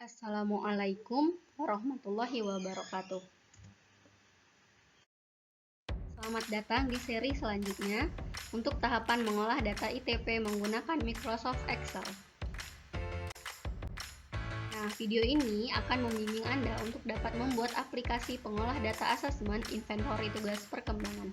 Assalamualaikum warahmatullahi wabarakatuh. Selamat datang di seri selanjutnya untuk tahapan mengolah data ITP menggunakan Microsoft Excel. Nah, video ini akan membimbing Anda untuk dapat membuat aplikasi pengolah data asesmen inventory tugas perkembangan.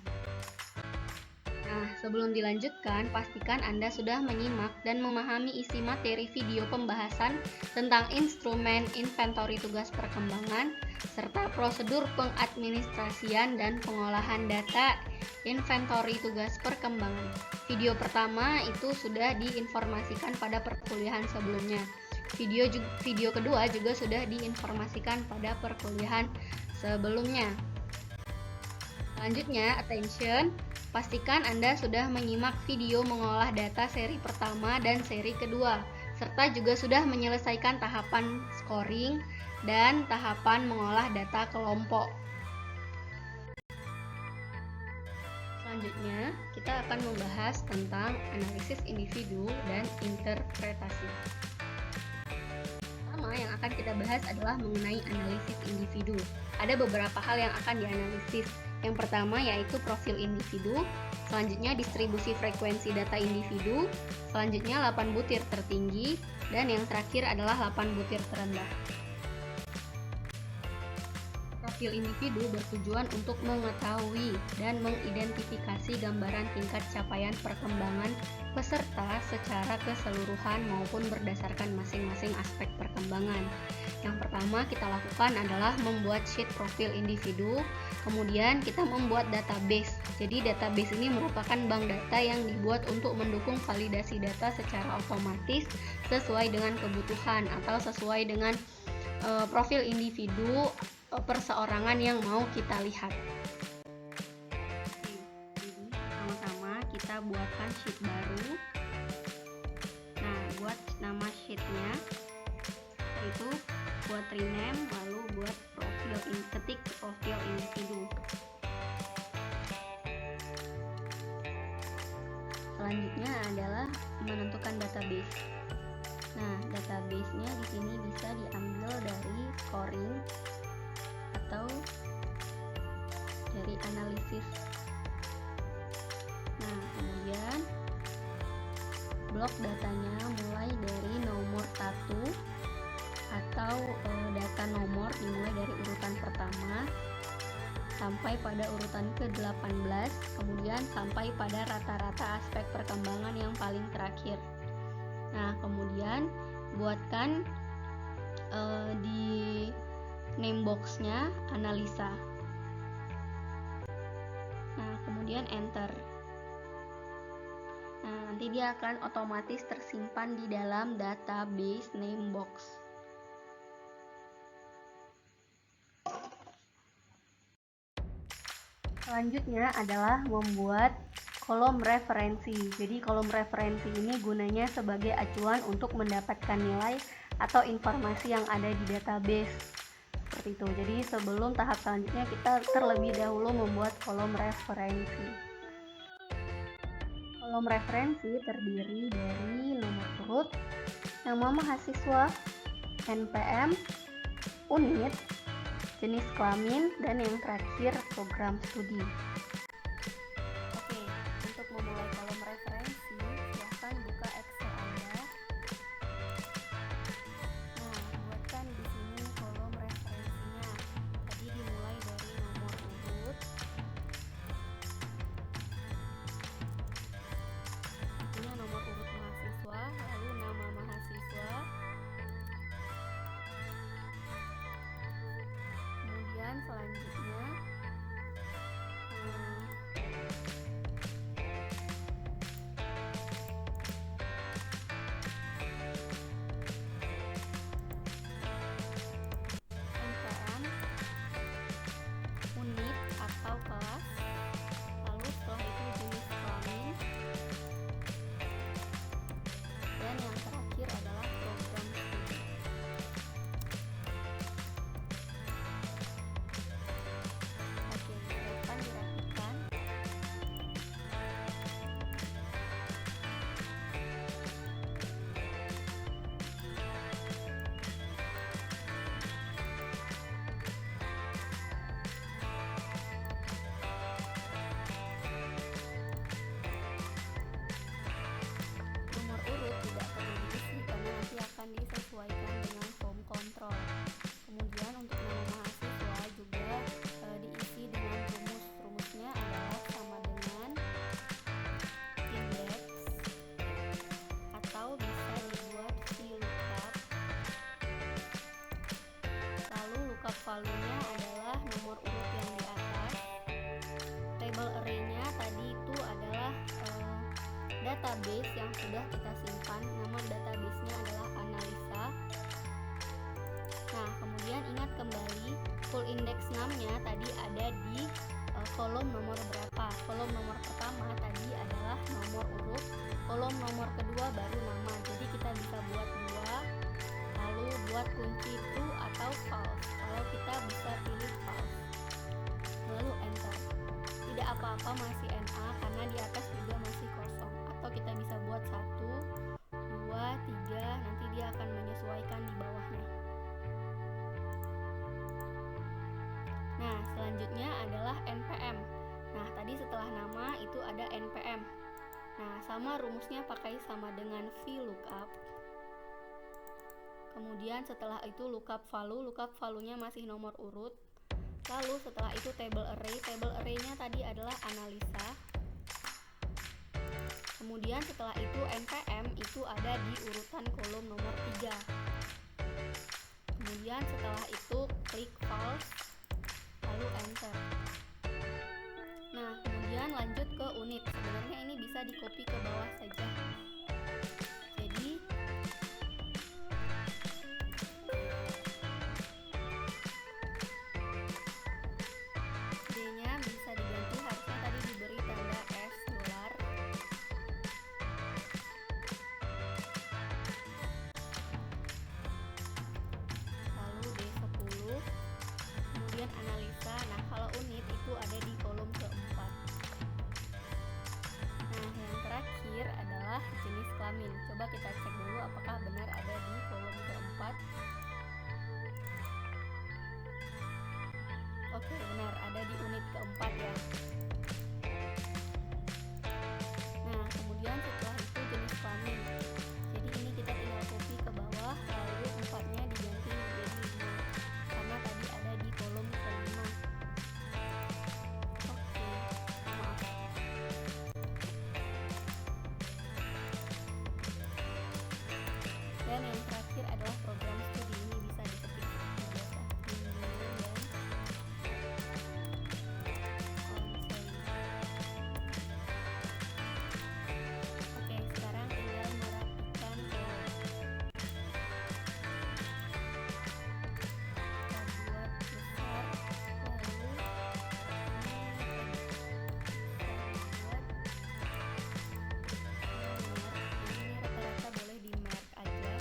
Nah, sebelum dilanjutkan, pastikan Anda sudah menyimak dan memahami isi materi video pembahasan tentang instrumen inventory tugas perkembangan, serta prosedur pengadministrasian dan pengolahan data inventory tugas perkembangan. Video pertama itu sudah diinformasikan pada perkuliahan sebelumnya. Video kedua juga sudah diinformasikan pada perkuliahan sebelumnya. Selanjutnya, attention. Pastikan Anda sudah menyimak video mengolah data seri pertama dan seri kedua, serta juga sudah menyelesaikan tahapan scoring dan tahapan mengolah data kelompok. Selanjutnya, kita akan membahas tentang analisis individu dan interpretasi. Pertama yang akan kita bahas adalah mengenai analisis individu. Ada beberapa hal yang akan dianalisis. Yang pertama yaitu profil individu, selanjutnya distribusi frekuensi data individu, selanjutnya 8 butir tertinggi, dan yang terakhir adalah 8 butir terendah. Profil individu bertujuan untuk mengetahui dan mengidentifikasi gambaran tingkat capaian perkembangan peserta secara keseluruhan maupun berdasarkan masing-masing aspek perkembangan. Yang pertama kita lakukan adalah membuat sheet profil individu, kemudian kita membuat database. Jadi database ini merupakan bank data yang dibuat untuk mendukung validasi data secara otomatis sesuai dengan kebutuhan atau sesuai dengan profil individu perseorangan yang mau kita lihat. Jadi pertama-tama kita buatkan sheet baru. Nah, buat nama sheetnya itu buat rename, lalu buat ketik profil individu. Selanjutnya adalah menentukan database. Nah, database-nya di sini bisa diambil dari scoring atau dari analisis. Nah, kemudian blok datanya mulai dari nomor 1 atau data nomor dimulai dari urutan pertama sampai pada urutan ke-18, kemudian sampai pada rata-rata aspek perkembangan yang paling terakhir. Nah, kemudian buatkan di name box-nya analisa. Nah, kemudian enter. Nah, nanti dia akan otomatis tersimpan di dalam database name box. Selanjutnya adalah membuat kolom referensi. Jadi kolom referensi ini gunanya sebagai acuan untuk mendapatkan nilai atau informasi yang ada di database. Seperti itu. Jadi sebelum tahap selanjutnya kita terlebih dahulu membuat kolom referensi. Kolom referensi terdiri dari nomor urut, nama mahasiswa, NPM, unit, jenis kelamin, dan yang terakhir program studi. Oke, untuk memulai kolom referensi, silahkan buka Excel Anda. Nah, buatkan di sini kolom referensinya. Tadi dimulai dari nomor urut. Ini nomor urut mahasiswa, lalu nama mahasiswa. Kemudian selanjutnya sudah kita simpan. Nama database-nya adalah analisa. Nah, kemudian ingat kembali full index name-nya tadi ada di kolom nomor berapa. Kolom nomor pertama tadi adalah nomor urut, kolom nomor kedua baru nama. Jadi kita bisa buat 2, lalu buat kunci true atau false. Kalau kita bisa pilih false, lalu enter. Tidak apa-apa masih NA karena di atas juga masih kosong. Atau kita bisa buat 1, 2, 3, nanti dia akan menyesuaikan di bawahnya. Nah, selanjutnya adalah NPM. Nah, tadi setelah nama itu ada NPM. Nah, sama rumusnya pakai sama dengan VLOOKUP. Kemudian setelah itu lookup value-nya masih nomor urut. Lalu setelah itu table array-nya tadi adalah analisa. Kemudian setelah itu NPM itu ada di urutan kolom nomor 3. Kemudian setelah itu klik false, lalu enter. Nah, kemudian lanjut ke unit. Sebenarnya ini bisa di copy ke bawah saja. Jadi D-nya bisa diganti, harusnya tadi diberi tanda $. Lalu D10. Kemudian analisa. Nah, kalau unit itu ada di kolom keempat. Nah, yang terakhir adalah jenis kelamin. Coba kita cek dulu apakah benar ada di kolom keempat. Oke, benar ada di unit keempat ya. Nah, kemudian setelah itu jenis kelamin. Jadi ini kita tinggal copy ke bawah, lalu 4-nya diganti menjadi 5 karena tadi ada di kolom kelima. Oke, maaf. Dan yang terakhir adalah program studi. Ini bisa diketik seperti biasa. Oke, sekarang tinggal merapikan kolom. Kita buat besar, lalu ini rata-rata boleh di merge aja.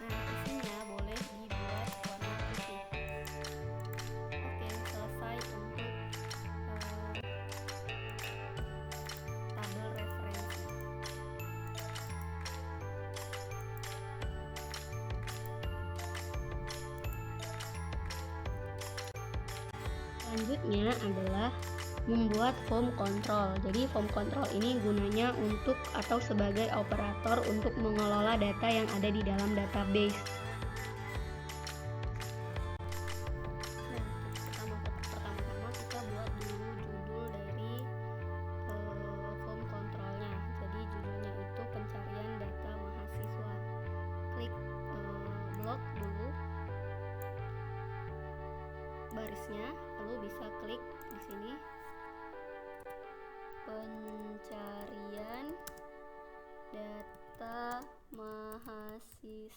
Nah, isinya boleh dibuat warna putih. Oke, selesai untuk tabel referensi. Selanjutnya adalah membuat form control. Jadi form control ini gunanya untuk atau sebagai operator untuk mengelola data yang ada di dalam database. Nah, pertama-tama kita buat dulu judul dari form controlnya. Jadi judulnya itu pencarian data mahasiswa. Klik blok dulu barisnya, lalu bisa klik di sini pencarian data mahasiswa.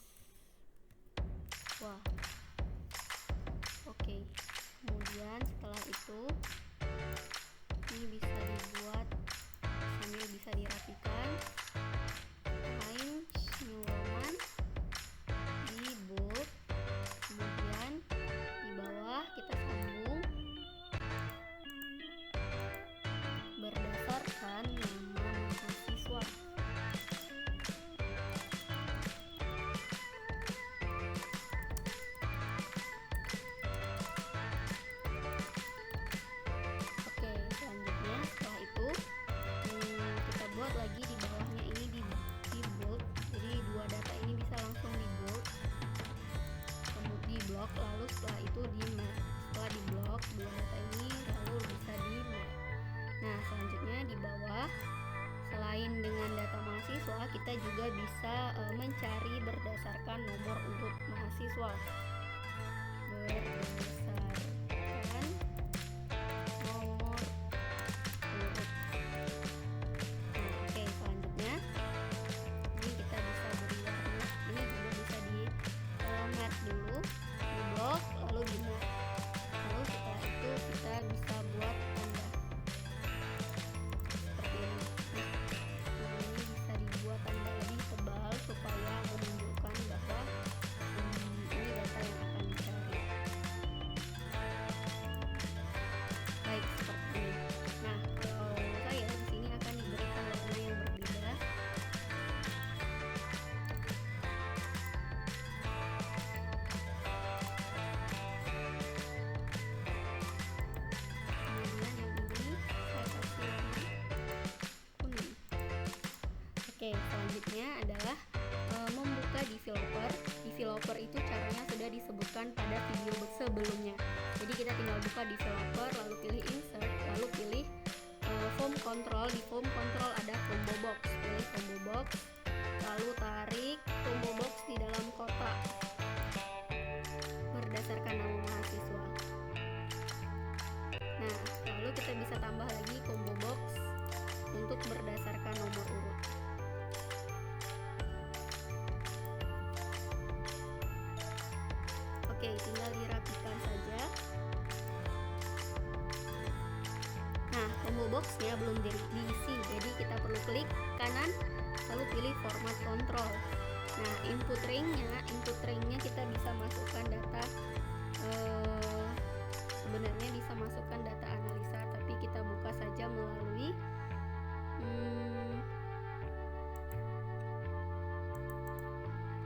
Oke, kemudian setelah itu ini bisa dibuat sambil bisa dirapikan. Times New Roman di bold, kemudian di bawah kita sambung berdasarkan nama mahasiswa. Oke, selanjutnya setelah itu kita buat lagi di bawah berdasarkan nomor urut mahasiswa. Berdasarkan nomor urut. Nah, oke, selanjutnya ini kita bisa beri warna. Ini juga bisa di mat dulu, di blok, lalu di mat. Lalu setelah itu kita bisa buat tanda seperti ini. Nah, ini bisa dibuat tanda lebih tebal supaya menunjukkan bahwa ini data yang akan dicari. Baik, seperti ini. Nah, kalau saya di sini akan diberikan warna yang berbeda. Kemudian yang ini saya kasih warna kuning. Oke, selanjutnya adalah membuka developer. Developer itu caranya sudah disebutkan pada video sebelumnya. Jadi kita tinggal buka developer, lalu pilih insert, lalu pilih form control. Di form control ada combo box. Pilih combo box, lalu tarik combo box di dalam kotak berdasarkan nama mahasiswa. Nah, lalu kita bisa tambah lagi combo box untuk berdasarkan nomor urut. Oke, tinggal dirapikan saja. Nah, combo boxnya belum diisi, jadi kita perlu klik kanan, lalu pilih format control. Nah, input ringnya kita bisa masukkan data. Sebenarnya bisa masukkan data analisa, tapi kita buka saja melalui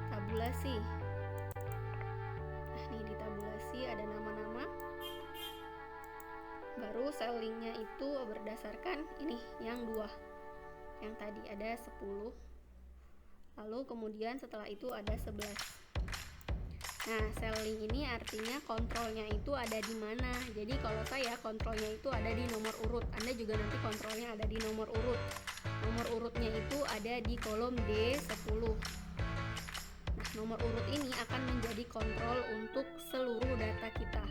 tabulasi. Nah, ini di tabulasi ada nama-nama. Baru cellingnya itu berdasarkan ini yang 2. Yang tadi ada 10. Lalu kemudian setelah itu ada 11. Nah, selling ini artinya kontrolnya itu ada di mana. Jadi kalau saya kontrolnya itu ada di nomor urut. Anda juga nanti kontrolnya ada di nomor urut. Nomor urutnya itu ada di kolom D10. Nah, nomor urut ini akan menjadi kontrol untuk seluruh data kita.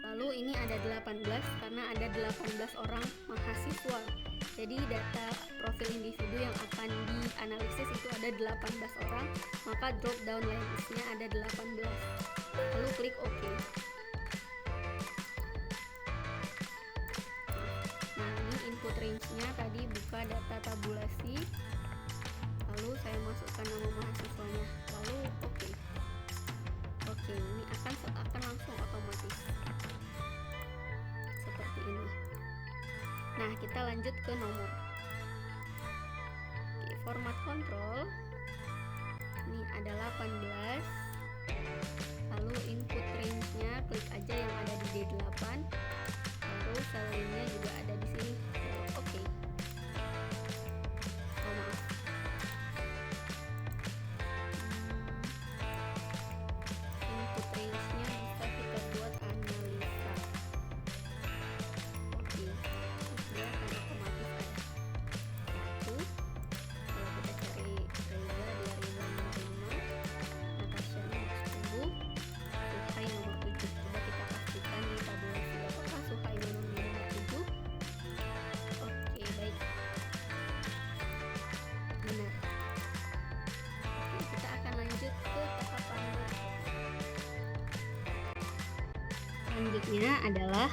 Lalu ini ada 18 karena ada 18 orang mahasiswa. Jadi data profil individu yang akan dianalisis itu ada 18 orang, maka drop down list-nya ada 18. Lalu klik OK. Nah, ini input range-nya tadi buka data tabulasi. Lalu saya masukkan nama mahasiswanya. Lalu OK. Oke, ini akan langsung otomatis. Seperti ini. Nah, kita lanjut ke nomor. Oke, format control. Ini ada 18. Lalu input range-nya klik aja yang ada di D8. Lalu cell-nya juga ada di sini. Oke. Oh, maaf. Input range-nya bisa kita buat analisa. Oke. Dia akan otomatis ada 1. Kalau kita cari Reza, dia Reza nomor 5, Natasha nomor 10, Suhai nomor 7. Coba kita pastikan di tabulasi apakah Suhai nomor 7. Oke, baik. Benar. Oke, kita akan lanjut ke tahapan selanjutnya adalah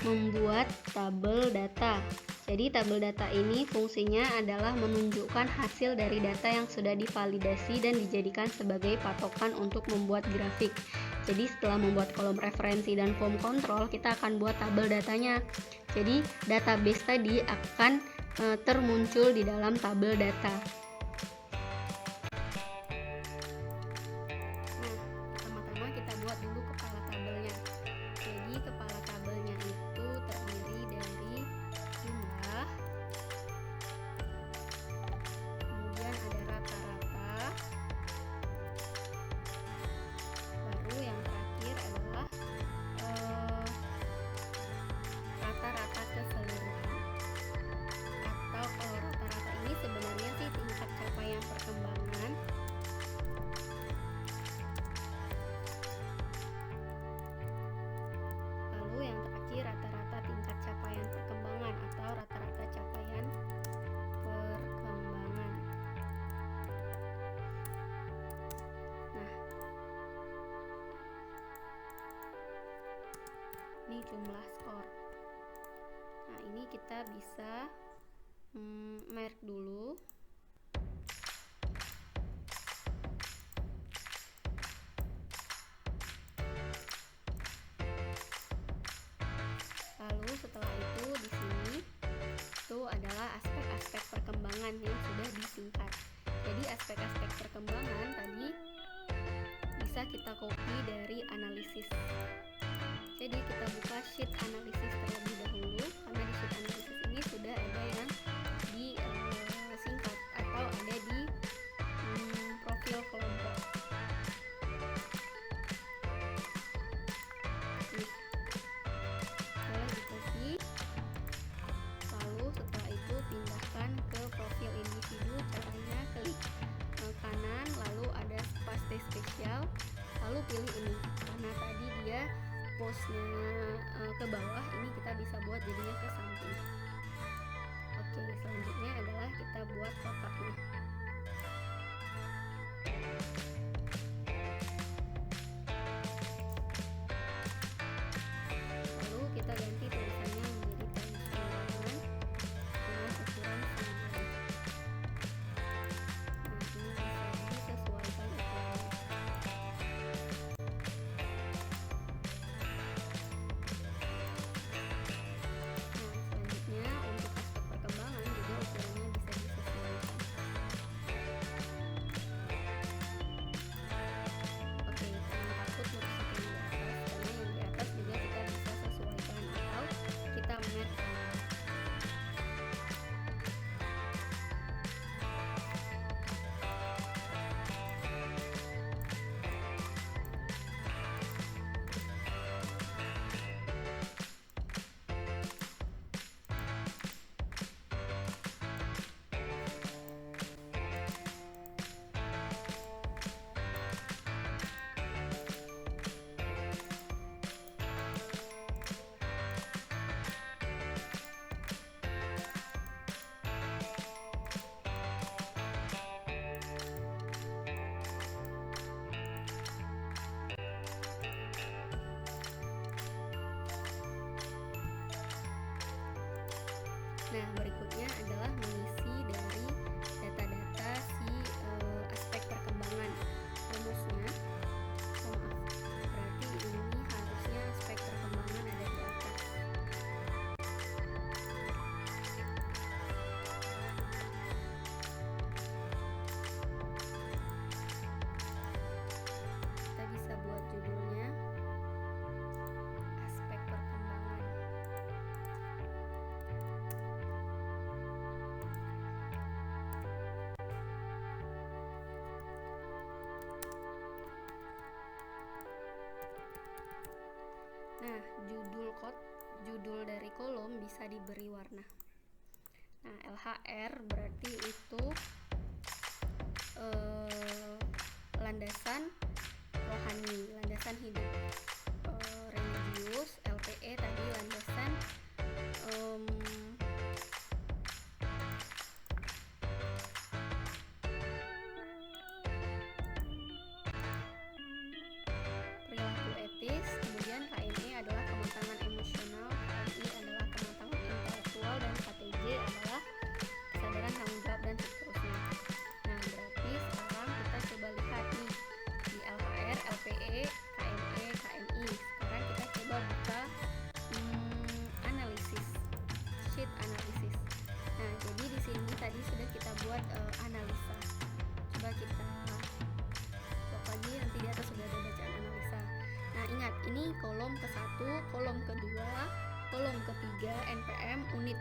membuat tabel data. Jadi tabel data ini fungsinya adalah menunjukkan hasil dari data yang sudah divalidasi dan dijadikan sebagai patokan untuk membuat grafik. Jadi setelah membuat kolom referensi dan form control, kita akan buat tabel datanya. Jadi database tadi akan termuncul di dalam tabel data. Nah, pertama-tama kita buat dulu kepala tabelnya. Jadi kepala tabelnya itu terdiri dari jumlah, kemudian ada rata-rata, baru yang terakhir adalah rata-rata keseluruhan. Atau kalau rata-rata ini sebenarnya sih tingkat jumlah skor. Nah, ini kita bisa merge dulu. Lalu setelah itu di sini itu adalah aspek-aspek perkembangan yang sudah disingkat. Jadi aspek-aspek perkembangan tadi bisa kita copy dari analisis. Jadi kita buka sheet analisis terlebih dahulu, karena di sheet analisis ini sudah ada yang disingkat atau ada di profil kelompok. Nih, boleh di-copy. Lalu setelah itu pindahkan ke profil individu. Caranya klik kanan, lalu ada paste spesial, lalu pilih ini. Karena tadi dia postnya ke bawah, ini kita bisa buat jadinya ke samping. Oke, selanjutnya adalah kita buat kotaknya. Lalu kita ganti tulisannya menjadi times 9 dengan ukuran 9. Nah, ini bisa disesuaikan ukurannya. Nah, berikutnya adalah mengisi dari data-data si aspek perkembangan. Rumusnya, berarti ini harusnya aspek perkembangan ada di atas. Kita bisa buat judulnya aspek perkembangan. Nah, judul dari kolom bisa diberi warna. Nah, LHR berarti itu landasan rohani, landasan hidup. Religius, LPE tadi landasan perilaku etis. Kemudian KME adalah kematangan emosional, KMI adalah kematangan intelektual, dan KTJ adalah kesadaran tanggung jawab dan seterusnya. Nah, berarti sekarang kita coba lihat nih di LHR, LPE, KME, KMI. Sekarang kita coba buka analisis, sheet analisis. Nah, jadi di sini tadi sudah kita buat analisa. Coba kita blok lagi, nanti di atas sudah ada bacaan analisa. Nah, ingat, ini kolom ke-1, kolom ke-2, kolom ke-3 NPM unit,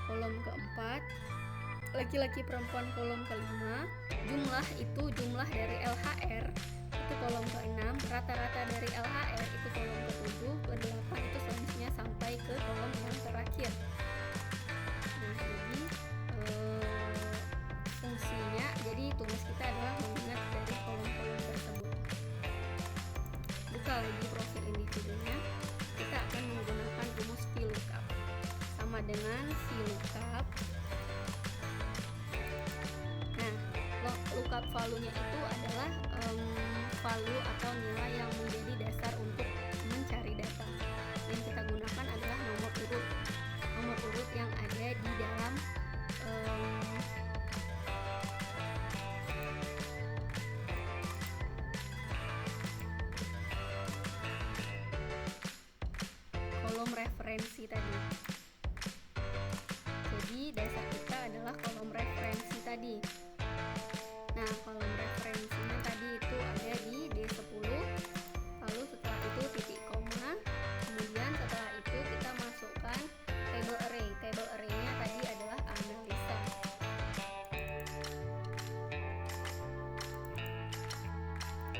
kolom ke-4 laki-laki perempuan, kolom ke-5 jumlah itu jumlah dari LHR itu kolom ke-6, rata-rata dari LHR itu kolom ke-7, ke-8 itu selanjutnya sampai ke kolom yang terakhir. Nah, jadi fungsinya, jadi tugas kita adalah mengingat dari kolom-kolom tersebut. Buka lagi profil individunya, kita akan menggunakan rumus VLOOKUP sama dengan VLOOKUP. Nah, lookup value-nya itu adalah value atau nilai yang menjadi dasar untuk mencari data yang kita gunakan referensi tadi. Jadi dasar kita adalah kolom referensi tadi. Nah, kolom referensinya tadi itu ada di D10, lalu setelah itu titik koma, kemudian setelah itu kita masukkan table array. Table array-nya tadi adalah analisa.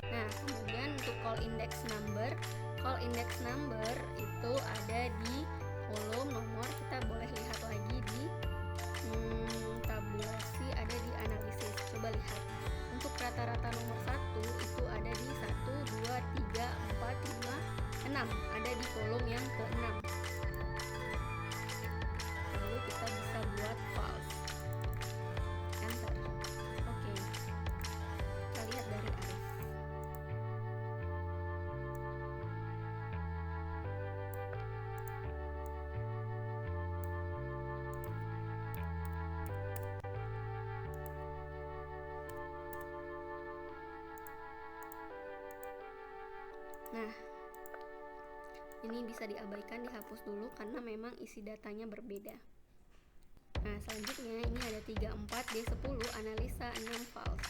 Nah, kemudian untuk call index number itu ada di kolom nomor. Kita boleh lihat lagi di tabulasi, ada di analisis. Coba lihat. Untuk rata-rata nomor 1 itu ada di 1, 2, 3, 4, 5, 6. Ada di kolom yang ke-6. Lalu kita bisa buat false. Enter. Oke. Kita lihat dari Arif. Nah, ini bisa diabaikan, dihapus dulu karena memang isi datanya berbeda. Nah, selanjutnya ini ada 34, D10, analisa, 6, false.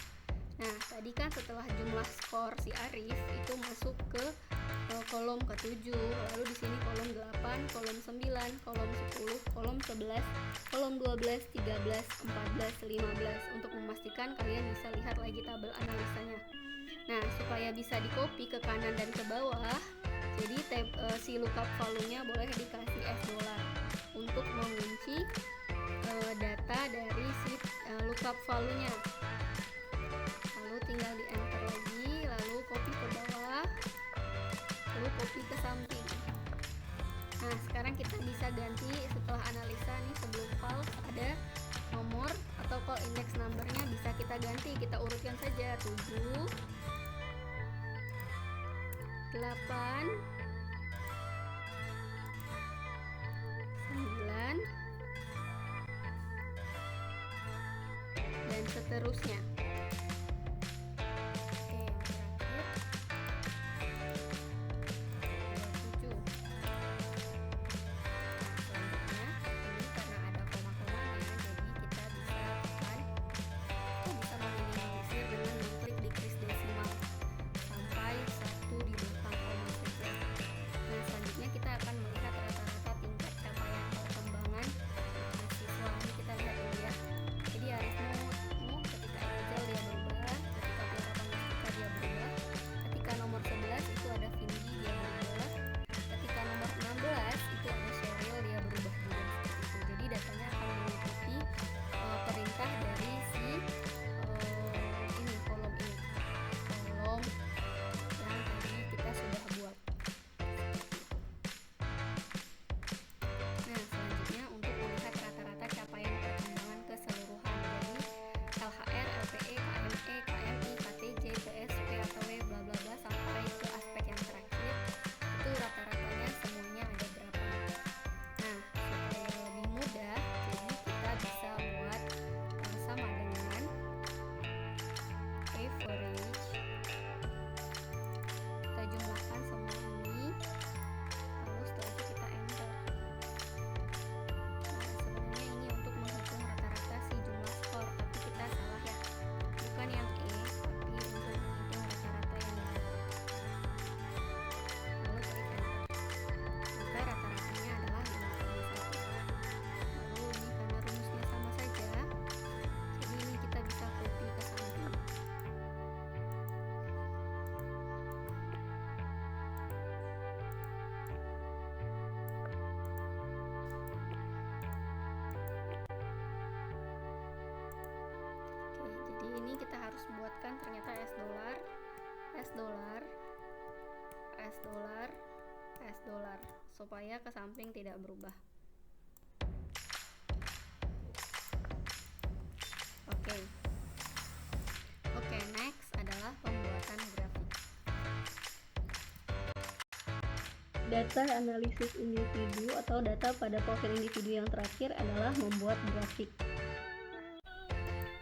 Nah, tadi kan setelah jumlah skor si Arif itu masuk ke kolom ke-7, lalu di sini kolom 8, kolom 9, kolom 10, kolom 11, kolom 12, 13, 14, 15. Untuk memastikan kalian bisa lihat lagi tabel analisanya. Nah, supaya bisa di-copy ke kanan dan ke bawah, jadi si lookup value-nya boleh dikasih $. Untuk mengunci data dari si lookup value-nya. Lalu tinggal di enter lagi, lalu copy ke bawah, lalu copy ke samping. Nah, sekarang kita bisa ganti setelah analisa nih, sebelum false ada nomor atau call index number-nya bisa kita ganti. Kita urutkan saja 7, 8, 9, dan seterusnya. Oke, yang terakhir 27. Selanjutnya, ini karena ada koma-komanya, jadi kita bisa meminimalisir dengan mengklik decrease desimal sampai 1 di belakang koma saja. Nah, selanjutnya kita akan melihat rata-rata tingkat capaian perkembangan mahasiswa. Ini kita lihat dulu ya. Jadi Arifmu ketika Excel dia berubah, ketika Tiara Pangestika dia berubah, ketika nomor 11 itu ada Vindi dia berubah, ketika nomor 16 itu ada Sheryl dia berubah juga seperti itu. Jadi datanya akan mengikuti perintah dari si ini kolom yang tadi kita sudah buat. Nah, selanjutnya untuk melihat rata-rata capaian perkembangan keseluruhan, jadi LHR, LPE, KME, KMI, KTJ, PSP atau bla bla bla sampai ke aspek yang terakhir, itu rata-ratanya semuanya ada berapa. Nah, supaya lebih mudah, jadi kita bisa buat sama dengan average. Kita jumlahkan semua ini, lalu setelah itu kita enter. Nah, sebenarnya ini untuk menghitung rata-rata si jumlah skor, tapi kita salah ya, bukan yang E, tapi untuk menghitung rata-rata yang Y. Lalu klik enter, maka rata-ratanya adalah 5,1. Lalu ini karena rumusnya sama saja, jadi ini kita bisa copy ke samping. Oke, jadi ini kita harus buatkan ternyata $, supaya ke samping tidak berubah. Oke, next adalah pembuatan grafik. Data analisis individu atau data pada profil individu yang terakhir adalah membuat grafik.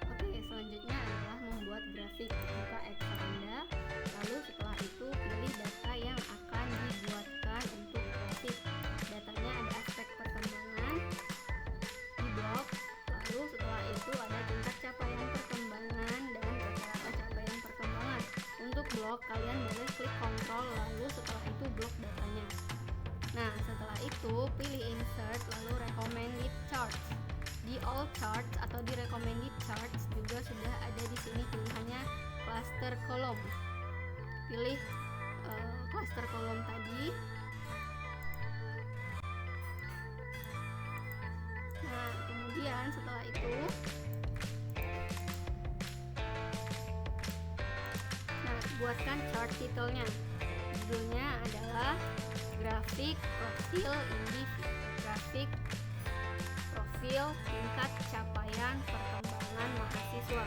Oke, selanjutnya adalah membuat grafik. Buka Excel Anda, lalu setelah itu pilih data yang akan dibuatkan untuk grafik. Datanya ada blok, kalian boleh klik Ctrl lalu setelah itu blok datanya. Nah, setelah itu pilih insert lalu recommended charts. Di all charts atau di recommended charts juga sudah ada di sini pilihannya cluster column. Pilih cluster column tadi. Nah, kemudian setelah itu buatkan chart titelnya. Judulnya adalah grafik profil tingkat capaian perkembangan mahasiswa.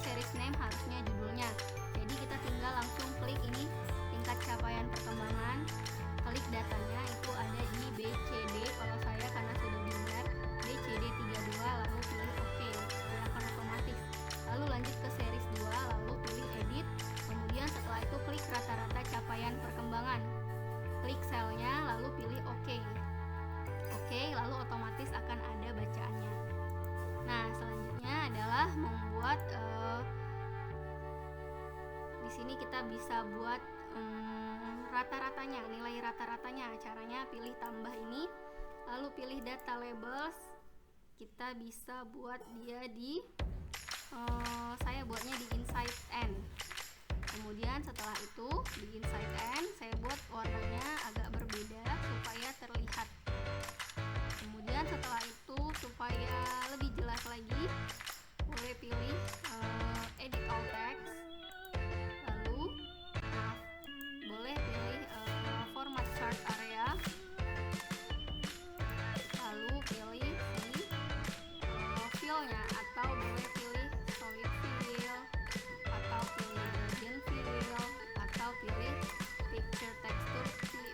Series name harusnya judulnya. Jadi kita tinggal langsung klik ini tingkat capaian perkembangan, klik datanya itu ada di BCD. Kalau saya karena sudah di-set BCD 32 lalu pilih OK, dia akan otomatis. Lalu lanjut ke series 2 lalu pilih edit. Kemudian setelah itu klik rata-rata capaian perkembangan, klik selnya lalu pilih OK. Lalu otomatis akan ada bacaannya. Nah, selanjutnya adalah membuat di sini kita bisa buat rata-ratanya, nilai rata-ratanya. Caranya pilih tambah ini, lalu pilih data labels. Kita bisa buat dia di saya buatnya di inside n. Kemudian setelah itu di inside n saya buat warnanya agak berbeda supaya terlihat. Kemudian setelah itu supaya lebih jelas lagi boleh pilih edit all text, lalu boleh pilih format chart area, lalu pilih si fillnya, atau boleh pilih solid fill, atau pilih gradient fill, atau pilih picture texture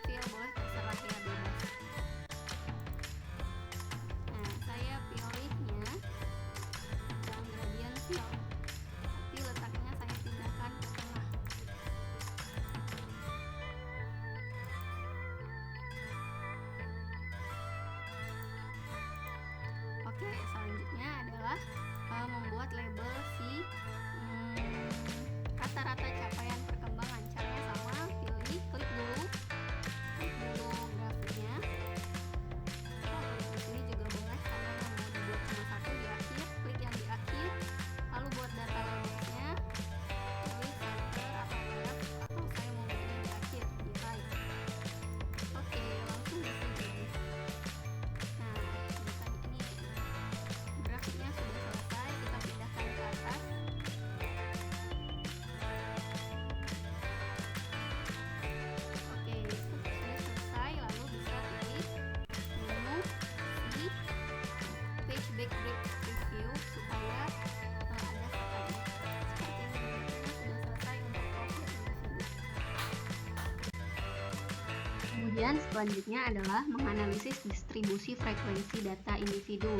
fill, boleh terserah ya, bebas. Nah, saya pilihnya yang gradient fill, tapi letaknya saya pindahkan ke tengah. Oke, selanjutnya adalah membuat label si rata-rata capaian perkembangan. Caranya sama, pilih klik dulu grafiknya. Di sini juga boleh karena mau dibuat cuma satu di akhir, klik yang di akhir, lalu buat data labelsnya, pilih center atau left, atau saya mau buatnya di akhir, di right. Oke, langsung di sini. Nah, ini grafiknya sudah selesai, kita pindahkan ke atas. Oke, sudah selesai, lalu bisa pilih menu di page back review supaya ada katanya. Seperti ini, sudah selesai untuk profil individu. Kemudian selanjutnya adalah menganalisis distribusi frekuensi data individu.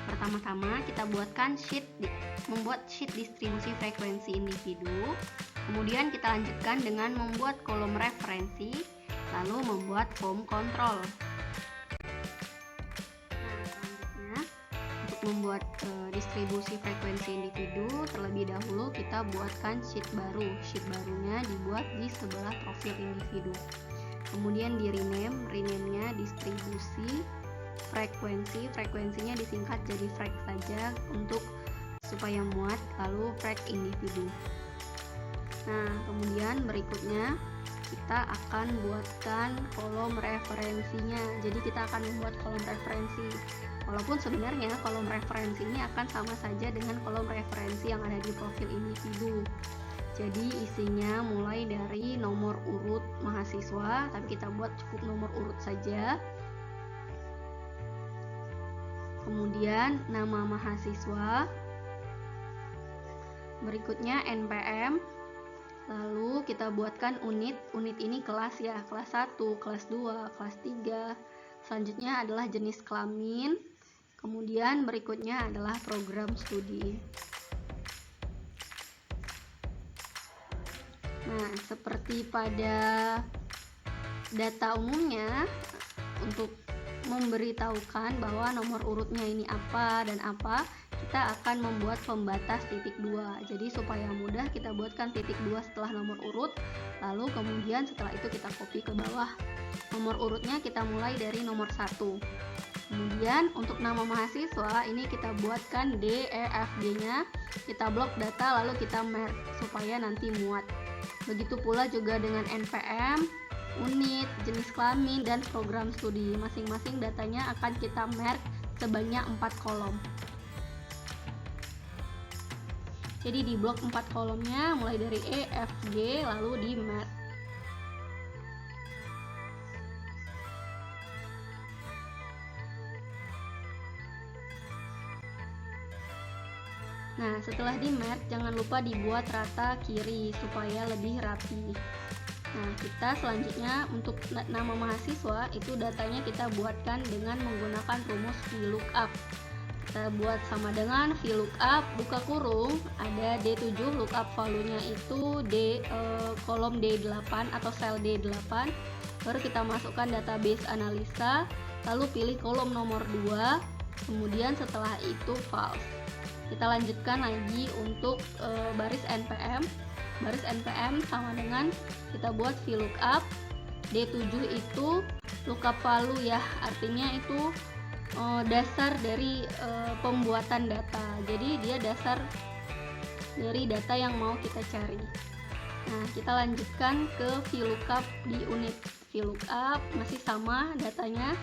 Pertama-tama kita membuat sheet distribusi frekuensi individu. Kemudian kita lanjutkan dengan membuat kolom referensi, lalu membuat form control. Nah, selanjutnya untuk membuat distribusi frekuensi individu, terlebih dahulu kita buatkan sheet baru. Sheet barunya dibuat di sebelah profil individu. kemudian di rename-nya distribusi, frekuensinya disingkat jadi frek saja untuk supaya muat, lalu frek individu. Nah, kemudian berikutnya kita akan buatkan kolom referensinya. Jadi kita akan membuat kolom referensi. Walaupun sebenarnya kolom referensi ini akan sama saja dengan kolom referensi yang ada di profil individu. Jadi isinya mulai dari nomor urut mahasiswa, tapi kita buat cukup nomor urut saja. Kemudian nama mahasiswa. Berikutnya NPM. Lalu kita buatkan unit ini kelas ya, kelas 1, kelas 2, kelas 3. Selanjutnya adalah jenis kelamin. Kemudian berikutnya adalah program studi. Nah, seperti pada data umumnya, untuk memberitahukan bahwa nomor urutnya ini apa dan apa, kita akan membuat pembatas titik 2. Jadi supaya mudah kita buatkan titik 2 setelah nomor urut, lalu kemudian setelah itu kita copy ke bawah. Nomor urutnya kita mulai dari nomor 1. Kemudian untuk nama mahasiswa ini kita buatkan D, E, F, G-nya, kita blok data lalu kita merge supaya nanti muat. Begitu pula juga dengan NPM, unit, jenis kelamin, dan program studi. Masing-masing datanya akan kita merge sebanyak 4 kolom. Jadi di blok 4 kolomnya mulai dari E, F, G lalu di merge. Nah, setelah di merge jangan lupa dibuat rata kiri supaya lebih rapi. Nah, kita selanjutnya untuk nama mahasiswa itu datanya kita buatkan dengan menggunakan rumus VLOOKUP. Kita buat sama dengan VLOOKUP buka kurung, ada D7, lookup value-nya itu kolom D8 atau sel D8. Baru kita masukkan database analisa, lalu pilih kolom nomor 2, kemudian setelah itu false. Kita lanjutkan lagi untuk baris NPM. Baris NPM sama dengan kita buat VLOOKUP. D7 itu lookup value ya, artinya itu dasar dari pembuatan data. Jadi dia dasar dari data yang mau kita cari. Nah, kita lanjutkan ke VLOOKUP di unit. VLOOKUP masih sama datanya.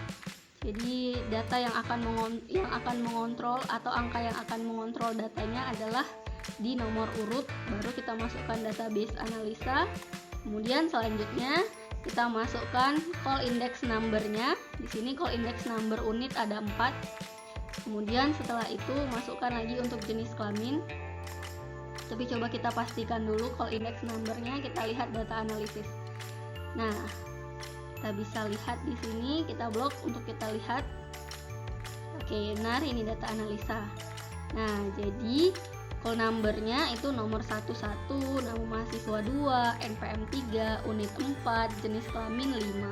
Jadi data yang akan mengontrol atau angka yang akan mengontrol datanya adalah di nomor urut. Baru kita masukkan database analisa. Kemudian selanjutnya kita masukkan call index number-nya. Di sini call index number unit ada 4. Kemudian setelah itu masukkan lagi untuk jenis kelamin. Tapi coba kita pastikan dulu call index number-nya, kita lihat data analisis. Nah, kita bisa lihat di sini, kita blok untuk kita lihat. Oke, benar ini data analisa. Nah, jadi call number-nya itu nomor 11, nama mahasiswa 2, NPM 3, unit 4, jenis kelamin 5.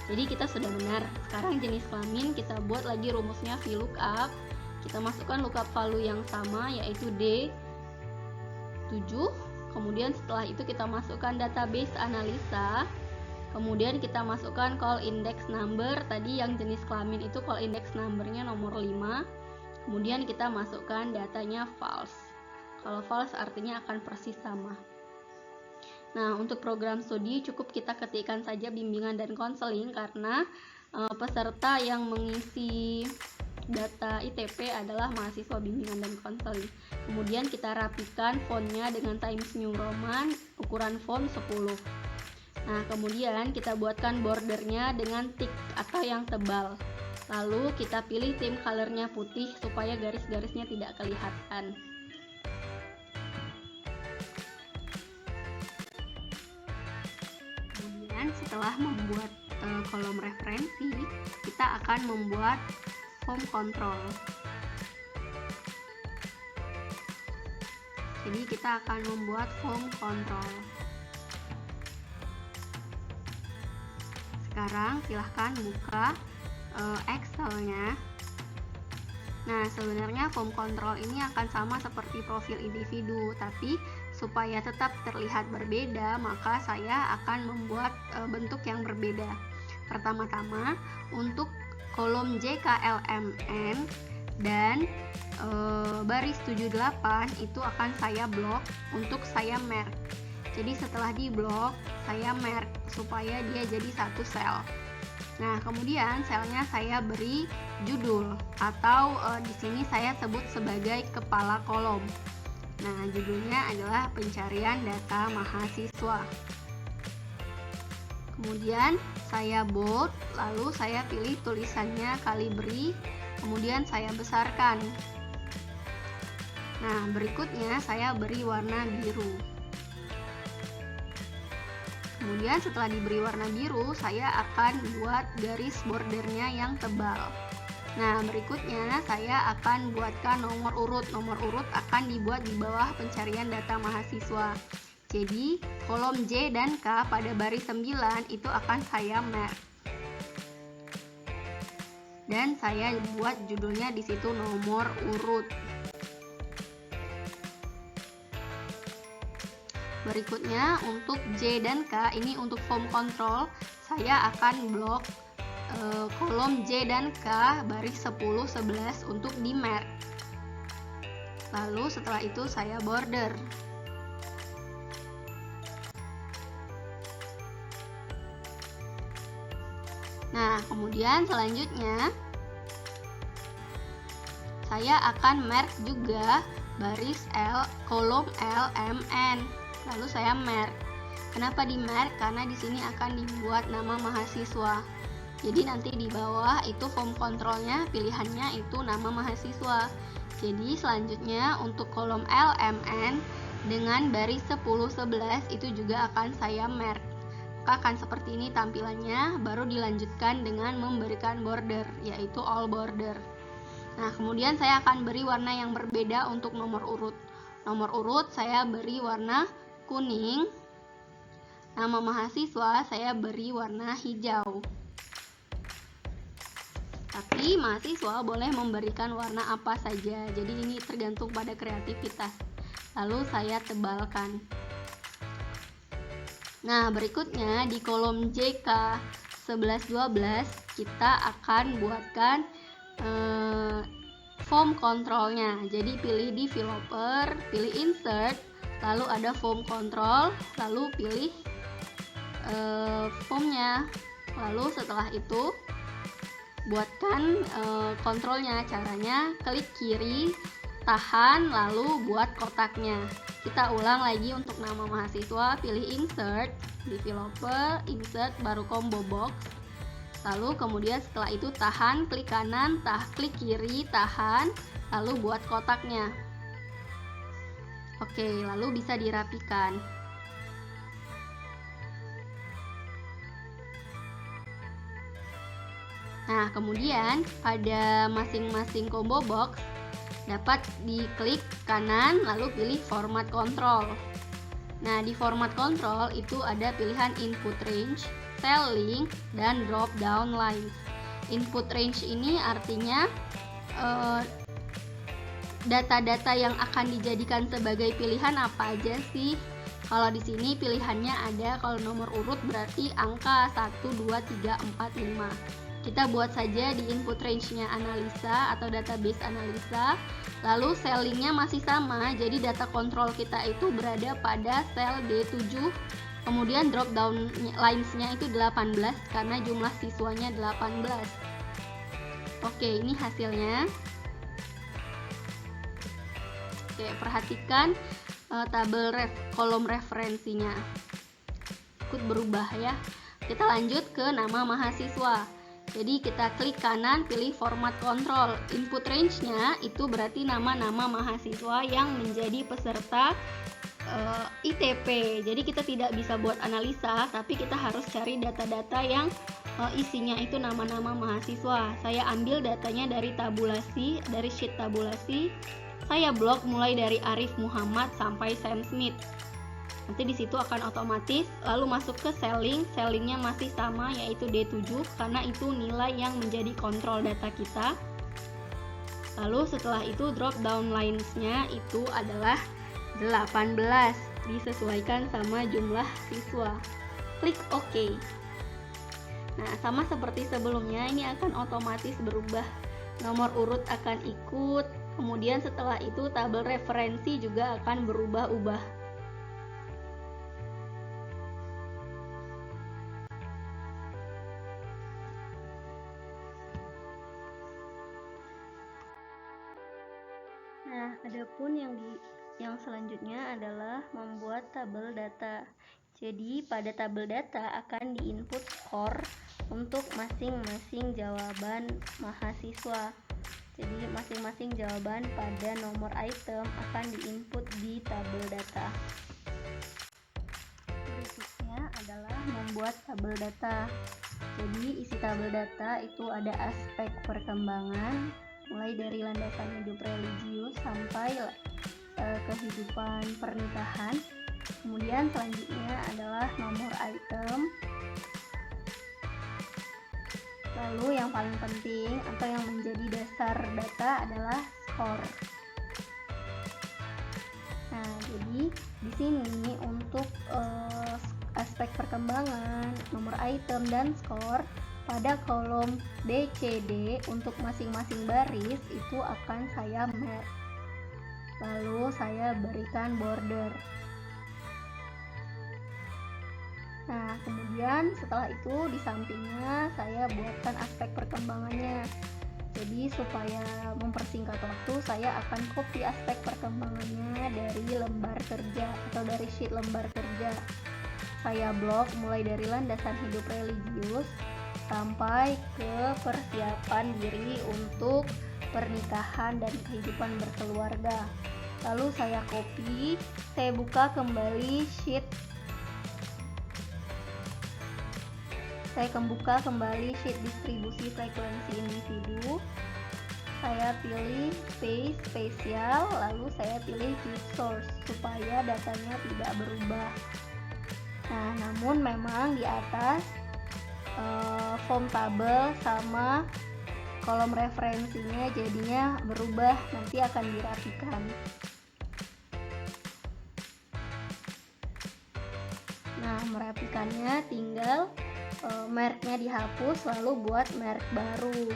Jadi kita sudah benar. Sekarang jenis kelamin kita buat lagi rumusnya VLOOKUP. Kita masukkan lookup value yang sama yaitu D7. Kemudian setelah itu kita masukkan database analisa. Kemudian kita masukkan call index number. Tadi yang jenis kelamin itu call index number-nya nomor 5. Kemudian kita masukkan datanya false. Kalau false artinya akan persis sama. Nah, untuk program studi cukup kita ketikkan saja bimbingan dan konseling karena peserta yang mengisi data ITP adalah mahasiswa bimbingan dan konseling. Kemudian kita rapikan fontnya dengan Times New Roman, ukuran font 10. Nah, kemudian kita buatkan bordernya dengan thick atau yang tebal. Lalu kita pilih theme colornya putih supaya garis-garisnya tidak kelihatan. Kemudian setelah membuat kolom referensi, kita akan membuat form control. Jadi kita akan membuat form control. Sekarang silahkan buka Excel-nya. Nah, sebenarnya form control ini akan sama seperti profil individu, tapi supaya tetap terlihat berbeda, maka saya akan membuat bentuk yang berbeda. Pertama-tama, untuk kolom JKLMN dan baris 78 itu akan saya blok untuk saya merge. Jadi setelah di blok, saya merge supaya dia jadi satu sel. Nah, kemudian selnya saya beri judul atau di sini saya sebut sebagai kepala kolom. Nah, judulnya adalah pencarian data mahasiswa. Kemudian saya bold, lalu saya pilih tulisannya Calibri, kemudian saya besarkan. Nah, berikutnya saya beri warna biru. Kemudian setelah diberi warna biru, saya akan buat garis bordernya yang tebal. Nah, berikutnya saya akan buatkan nomor urut. Nomor urut akan dibuat di bawah pencarian data mahasiswa. Jadi, kolom J dan K pada baris 9 itu akan saya merge. Dan saya buat judulnya di situ nomor urut. Berikutnya untuk J dan K ini untuk form control, saya akan blok kolom J dan K baris 10, 11 untuk di merge. Lalu setelah itu saya border. Nah, kemudian selanjutnya saya akan merge juga baris L, kolom L, M, N. Lalu saya merge. Kenapa di merge? Karena di sini akan dibuat nama mahasiswa. Jadi nanti di bawah itu form controlnya pilihannya itu nama mahasiswa. Jadi selanjutnya untuk kolom L, M, N dengan baris 10, 11 itu juga akan saya merge. Maka akan seperti ini tampilannya, baru dilanjutkan dengan memberikan border, yaitu all border. Nah, kemudian saya akan beri warna yang berbeda untuk nomor urut. Nomor urut saya beri warna kuning. Nama mahasiswa saya beri warna hijau. Tapi mahasiswa boleh memberikan warna apa saja. Jadi ini tergantung pada kreativitas. Lalu saya tebalkan. Nah, berikutnya di kolom JK 11, 12 kita akan buatkan form controlnya. Jadi pilih developer, pilih insert, lalu ada form control, lalu pilih formnya. Lalu setelah itu buatkan kontrolnya. Caranya klik kiri, tahan, lalu buat kotaknya. Kita ulang lagi untuk nama mahasiswa, pilih insert, developer, insert, baru combo box. Lalu kemudian setelah itu tahan, klik kanan, klik kiri, tahan, lalu buat kotaknya. Oke, lalu bisa dirapikan. Nah, kemudian pada masing-masing combo box dapat diklik kanan lalu pilih format control. Nah, di format control itu ada pilihan input range, cell link, dan drop down lines. Input range ini artinya data-data yang akan dijadikan sebagai pilihan apa aja sih? Kalau di sini pilihannya ada, kalau nomor urut berarti angka 1, 2, 3, 4, 5. Kita buat saja di input range-nya analisa atau database analisa. Lalu cell link-nya masih sama, jadi data kontrol kita itu berada pada sel D7. Kemudian drop down lines-nya itu 18 karena jumlah siswanya 18. Oke, ini hasilnya. Oke, perhatikan tabel kolom referensinya ikut berubah ya. Kita lanjut ke nama mahasiswa. Jadi kita klik kanan, pilih format control. Input range-nya itu berarti nama-nama mahasiswa yang menjadi peserta ITP. Jadi kita tidak bisa buat analisa, tapi kita harus cari data-data yang isinya itu nama-nama mahasiswa. Saya ambil datanya dari tabulasi, dari sheet tabulasi. Saya blok mulai dari Arif Muhammad sampai Sam Smith. Nanti di situ akan otomatis lalu masuk ke selling. Sellingnya masih sama yaitu D7 karena itu nilai yang menjadi kontrol data kita. Lalu setelah itu drop down lines-nya itu adalah 18. Disesuaikan sama jumlah siswa. Klik OK. Nah, sama seperti sebelumnya, ini akan otomatis berubah. Nomor urut akan ikut, kemudian setelah itu tabel referensi juga akan berubah-ubah. Nah, adapun yang selanjutnya adalah membuat tabel data. Jadi, pada tabel data akan diinput skor untuk masing-masing jawaban mahasiswa. Jadi, masing-masing jawaban pada nomor item akan diinput di tabel data. Berikutnya adalah membuat tabel data. Jadi, isi tabel data itu ada aspek perkembangan, mulai dari landasan hidup religius sampai kehidupan pernikahan. Kemudian selanjutnya adalah nomor item. Lalu yang paling penting atau yang menjadi dasar data adalah skor. Nah, jadi di sini untuk aspek perkembangan, nomor item dan skor pada kolom B, C, D untuk masing-masing baris itu akan saya mark. Lalu saya berikan border. Nah, kemudian setelah itu di sampingnya saya buatkan aspek perkembangannya. Jadi supaya mempersingkat waktu, saya akan copy aspek perkembangannya dari lembar kerja atau dari sheet lembar kerja. Saya blok mulai dari landasan hidup religius sampai ke persiapan diri untuk pernikahan dan kehidupan berkeluarga. Lalu saya copy, saya buka kembali sheet. Saya buka kembali sheet distribusi frekuensi individu. Saya pilih space spesial, lalu saya pilih keep source supaya datanya tidak berubah. Nah, namun memang di atas form tabel sama kolom referensinya jadinya berubah, nanti akan dirapikan. Nah, merapikannya tinggal merknya dihapus lalu buat merk baru.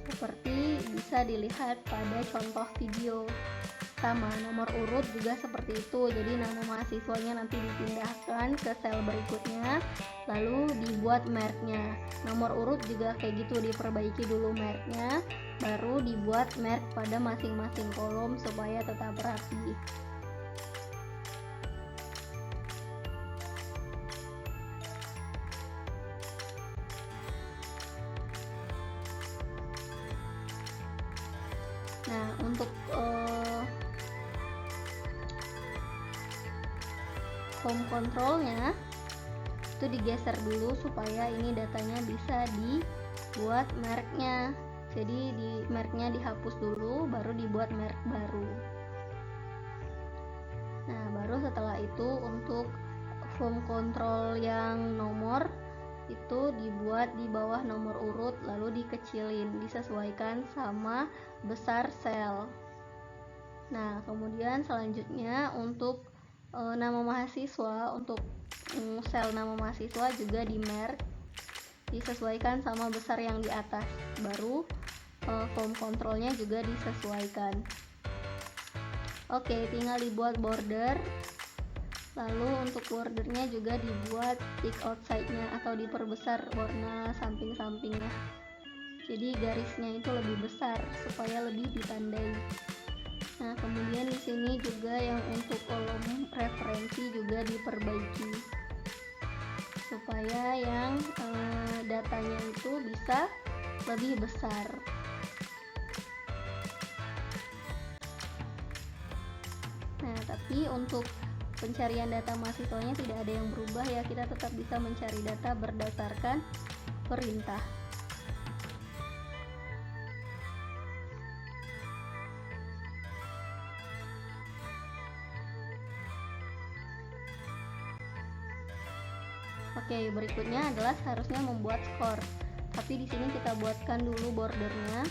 Seperti bisa dilihat pada contoh video. Sama nomor urut juga seperti itu. Jadi nama mahasiswanya nanti dipindahkan ke sel berikutnya lalu dibuat merknya. Nomor urut juga kayak gitu, diperbaiki dulu merknya, baru dibuat merk pada masing-masing kolom supaya tetap rapi. Nah, untuk home controlnya itu digeser dulu supaya ini datanya bisa dibuat merknya. Jadi merknya dihapus dulu baru dibuat merk baru. Nah, baru setelah itu untuk home control yang nomor itu dibuat di bawah nomor urut lalu dikecilin, disesuaikan sama besar sel. Nah, kemudian selanjutnya untuk nama mahasiswa, untuk sel nama mahasiswa juga di merk, disesuaikan sama besar yang di atas, baru form controlnya juga disesuaikan. Oke, tinggal dibuat border. Lalu untuk bordernya juga dibuat thick outside-nya atau diperbesar warna samping-sampingnya. Jadi garisnya itu lebih besar supaya lebih ditandai. Nah, kemudian di sini juga yang untuk kolom referensi juga diperbaiki supaya yang datanya itu bisa lebih besar. Nah, tapi untuk pencarian data mahasiswanya tidak ada yang berubah ya, kita tetap bisa mencari data berdasarkan perintah. Oke, berikutnya adalah seharusnya membuat skor. Tapi di sini kita buatkan dulu bordernya.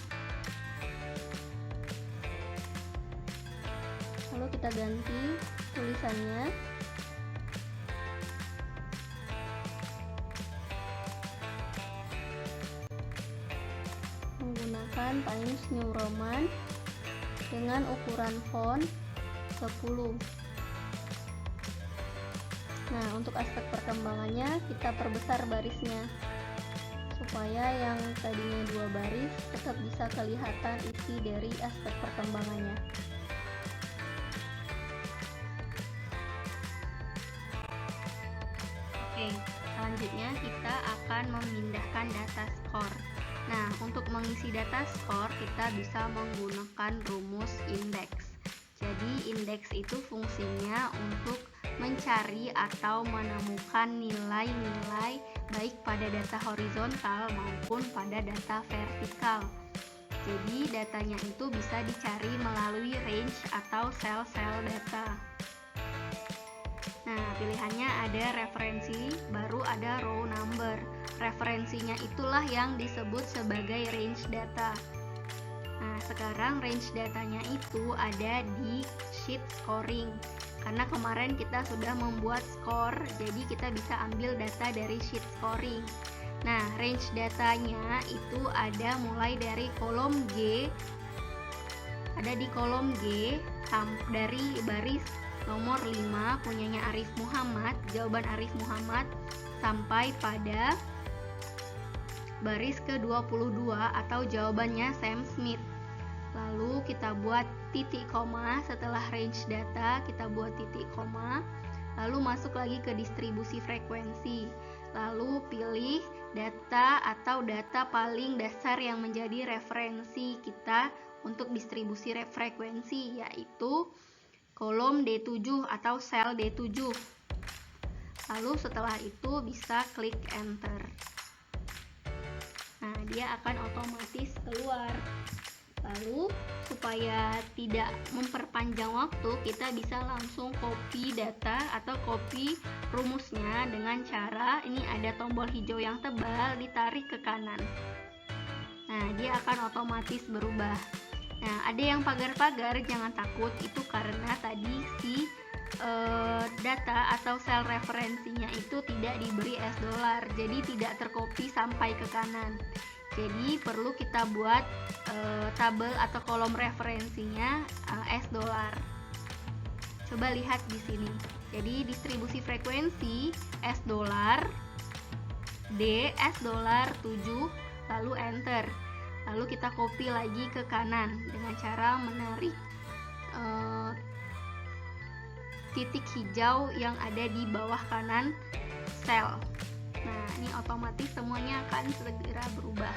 Lalu kita ganti tulisannya. Menggunakan Times New Roman dengan ukuran font 10. Nah, untuk aspek perkembangannya kita perbesar barisnya supaya yang tadinya 2 baris tetap bisa kelihatan isi dari aspek perkembangannya. Oke, selanjutnya kita akan memindahkan data skor. Nah, untuk mengisi data skor kita bisa menggunakan rumus indeks. Jadi indeks itu fungsinya untuk mencari atau menemukan nilai-nilai baik pada data horizontal maupun pada data vertikal. Jadi datanya itu bisa dicari melalui range atau sel-sel data. Nah, pilihannya ada referensi, baru ada row number. Referensinya itulah yang disebut sebagai range data. Nah, sekarang range datanya itu ada di sheet scoring. Karena kemarin kita sudah membuat skor, jadi kita bisa ambil data dari sheet scoring. Nah, range datanya itu ada mulai dari kolom G, ada di kolom G dari baris nomor 5 punyanya Arif Muhammad, jawaban Arif Muhammad, sampai pada baris ke-22 atau jawabannya Sam Smith. Lalu kita buat titik koma setelah range data, kita buat titik koma, lalu masuk lagi ke distribusi frekuensi, lalu pilih data atau data paling dasar yang menjadi referensi kita untuk distribusi frekuensi, yaitu kolom D7 atau sel D7. Lalu setelah itu bisa klik enter. Nah, dia akan otomatis keluar. Lalu supaya tidak memperpanjang waktu, kita bisa langsung copy data atau copy rumusnya dengan cara ini ada tombol hijau yang tebal, ditarik ke kanan. Nah, dia akan otomatis berubah. Nah, ada yang pagar-pagar, jangan takut, itu karena tadi si data atau sel referensinya itu tidak diberi $, jadi tidak tercopy sampai ke kanan. Jadi perlu kita buat tabel atau kolom referensinya $. Coba lihat di sini. Jadi distribusi frekuensi $, D $7, lalu enter. Lalu kita copy lagi ke kanan dengan cara menarik titik hijau yang ada di bawah kanan sel. Nah, ini otomatis semuanya akan segera berubah.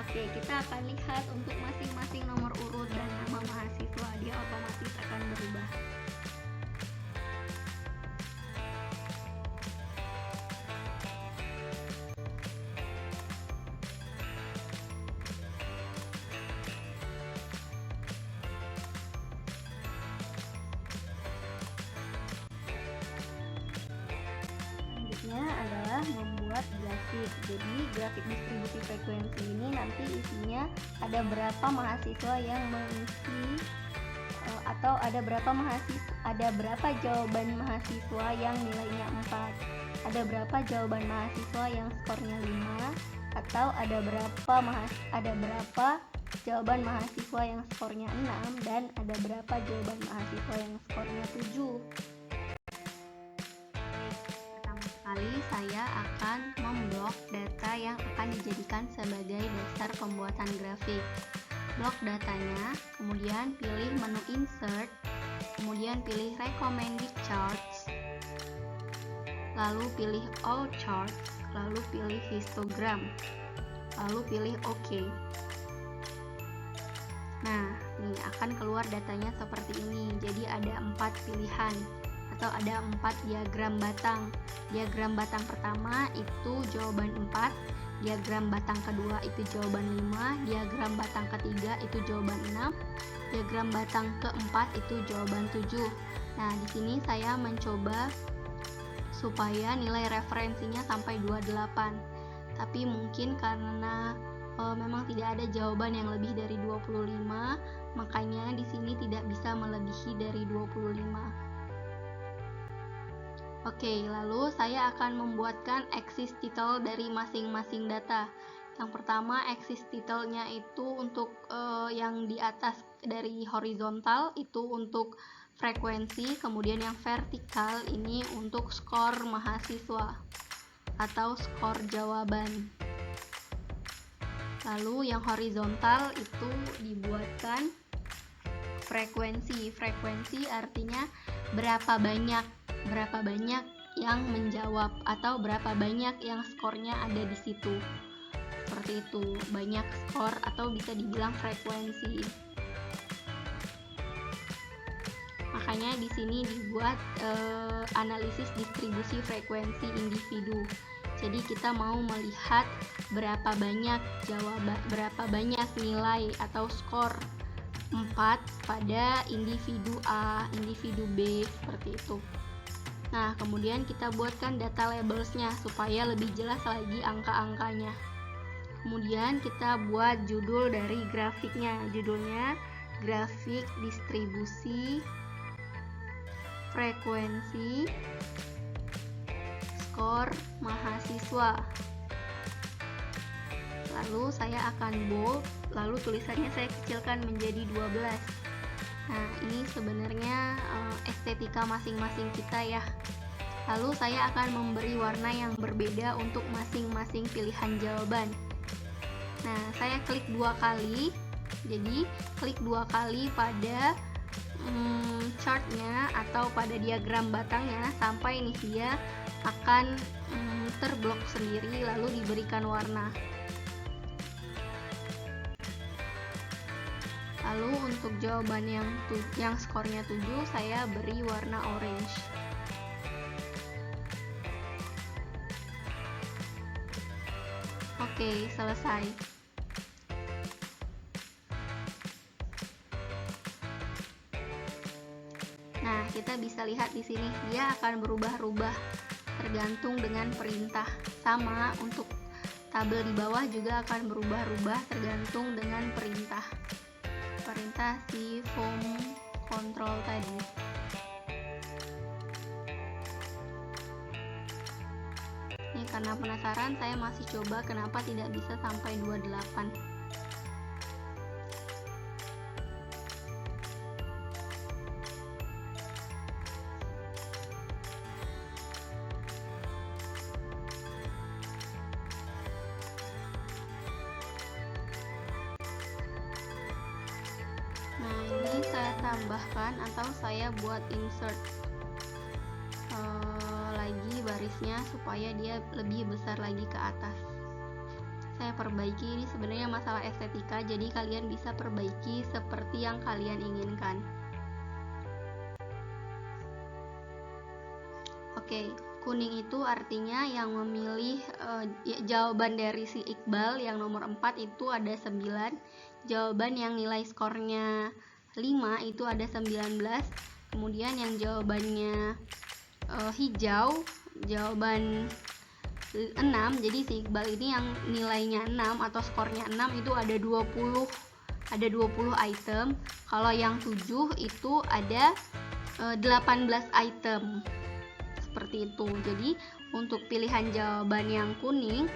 Oke, kita akan lihat untuk masing-masing nomor urut dan nama mahasiswa, dia otomatis akan berubah. Adalah membuat grafik. Jadi grafik distribusi frekuensi ini nanti isinya ada berapa mahasiswa yang mengisi atau ada berapa jawaban mahasiswa yang nilainya 4, ada berapa jawaban mahasiswa yang skornya 5, atau ada berapa jawaban mahasiswa yang skornya 6, dan ada berapa jawaban mahasiswa yang skornya 7. Saya akan memblok data yang akan dijadikan sebagai dasar pembuatan grafik. Blok datanya, kemudian pilih menu insert, kemudian pilih recommended charts, lalu pilih all charts, lalu pilih histogram, lalu pilih OK. Nah, ini akan keluar datanya seperti ini. Jadi ada 4 pilihan atau ada 4 diagram batang. Diagram batang pertama itu jawaban 4, diagram batang kedua itu jawaban 5, diagram batang ketiga itu jawaban 6, diagram batang keempat itu jawaban 7. Nah, di sini saya mencoba supaya nilai referensinya sampai 28. Tapi mungkin karena memang tidak ada jawaban yang lebih dari 25, Makanya di sini tidak bisa melebihi dari 25. Oke, lalu saya akan membuatkan axis title dari masing-masing data. Yang pertama, axis title-nya itu untuk yang di atas dari horizontal itu untuk frekuensi, kemudian yang vertikal ini untuk skor mahasiswa atau skor jawaban. Lalu yang horizontal itu dibuatkan frekuensi. Frekuensi artinya berapa banyak yang menjawab atau berapa banyak yang skornya ada di situ. Seperti itu, banyak skor atau bisa dibilang frekuensi. Makanya di sini dibuat analisis distribusi frekuensi individu. Jadi kita mau melihat berapa banyak nilai atau skor 4 pada individu A, individu B, seperti itu. Nah, kemudian kita buatkan data labelsnya supaya lebih jelas lagi angka-angkanya. Kemudian kita buat judul dari grafiknya. Judulnya grafik distribusi frekuensi skor mahasiswa. Lalu saya akan bold, lalu tulisannya saya kecilkan menjadi 12. Nah, ini sebenarnya estetika masing-masing kita ya. Lalu saya akan memberi warna yang berbeda untuk masing-masing pilihan jawaban. Nah, saya klik 2 kali. Jadi, klik 2 kali pada chartnya atau pada diagram batangnya sampai nih dia akan terblok sendiri lalu diberikan warna. Lalu untuk jawaban yang skornya 7 saya beri warna orange. Oke, selesai. Nah, kita bisa lihat di sini dia akan berubah-ubah tergantung dengan perintah. Sama untuk tabel di bawah juga akan berubah-ubah tergantung dengan perintah si form control tadi. Ini karena penasaran saya masih coba kenapa tidak bisa sampai 28. Nah, ini saya tambahkan atau saya buat insert lagi barisnya supaya dia lebih besar lagi ke atas. Saya perbaiki, ini sebenarnya masalah estetika, jadi kalian bisa perbaiki seperti yang kalian inginkan. Oke, kuning itu artinya yang memilih jawaban dari si Iqbal yang nomor 4 itu ada 9. Jawaban yang nilai skornya 5 itu ada 19. Kemudian yang jawabannya hijau, jawaban 6. Jadi si Iqbal ini yang nilainya 6 atau skornya 6 itu ada 20 item. Kalau yang 7 itu ada 18 item. Seperti itu. Jadi untuk pilihan jawaban yang kuning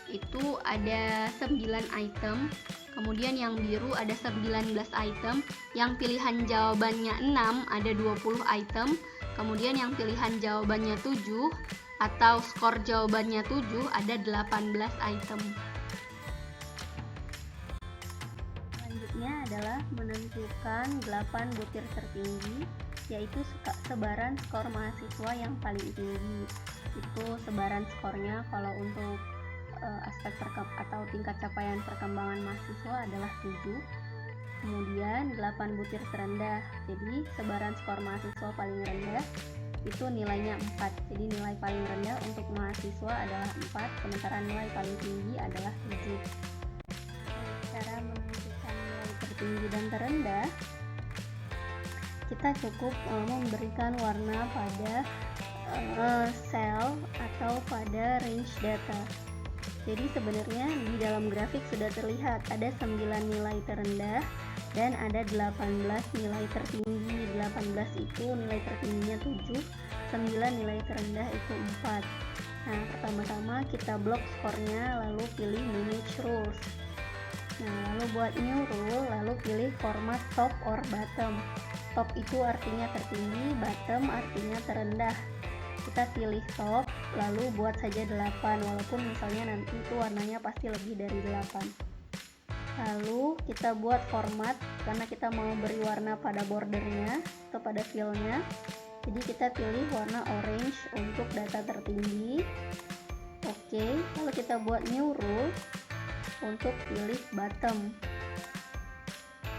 itu ada 9 item, kemudian yang biru ada 19 item, yang pilihan jawabannya 6 ada 20 item, kemudian yang pilihan jawabannya 7 atau skor jawabannya 7 ada 18 item. Selanjutnya adalah menentukan 8 butir tertinggi, yaitu sebaran skor mahasiswa yang paling tinggi. Itu sebaran skornya kalau untuk aspek atau tingkat capaian perkembangan mahasiswa adalah 7. Kemudian 8 butir terendah. Jadi sebaran skor mahasiswa paling rendah itu nilainya 4. Jadi nilai paling rendah untuk mahasiswa adalah 4, sementara nilai paling tinggi adalah 7. Cara menentukan nilai tertinggi dan terendah, kita cukup memberikan warna pada sel atau pada range data. Jadi sebenarnya di dalam grafik sudah terlihat ada 9 nilai terendah, dan ada 18 nilai tertinggi. 18 itu nilai tertingginya 7, 9 nilai terendah itu 4. Nah, pertama-tama kita blok skornya, lalu pilih manage rules. Nah, lalu buat new rule, lalu pilih format top or bottom. Top itu artinya tertinggi, bottom artinya terendah. Kita pilih top, lalu buat saja 8, walaupun misalnya nanti itu warnanya pasti lebih dari 8. Lalu kita buat format, karena kita mau beri warna pada bordernya atau pada fillnya. Jadi kita pilih warna orange untuk data tertinggi. Oke, lalu kita buat new rule untuk pilih bottom.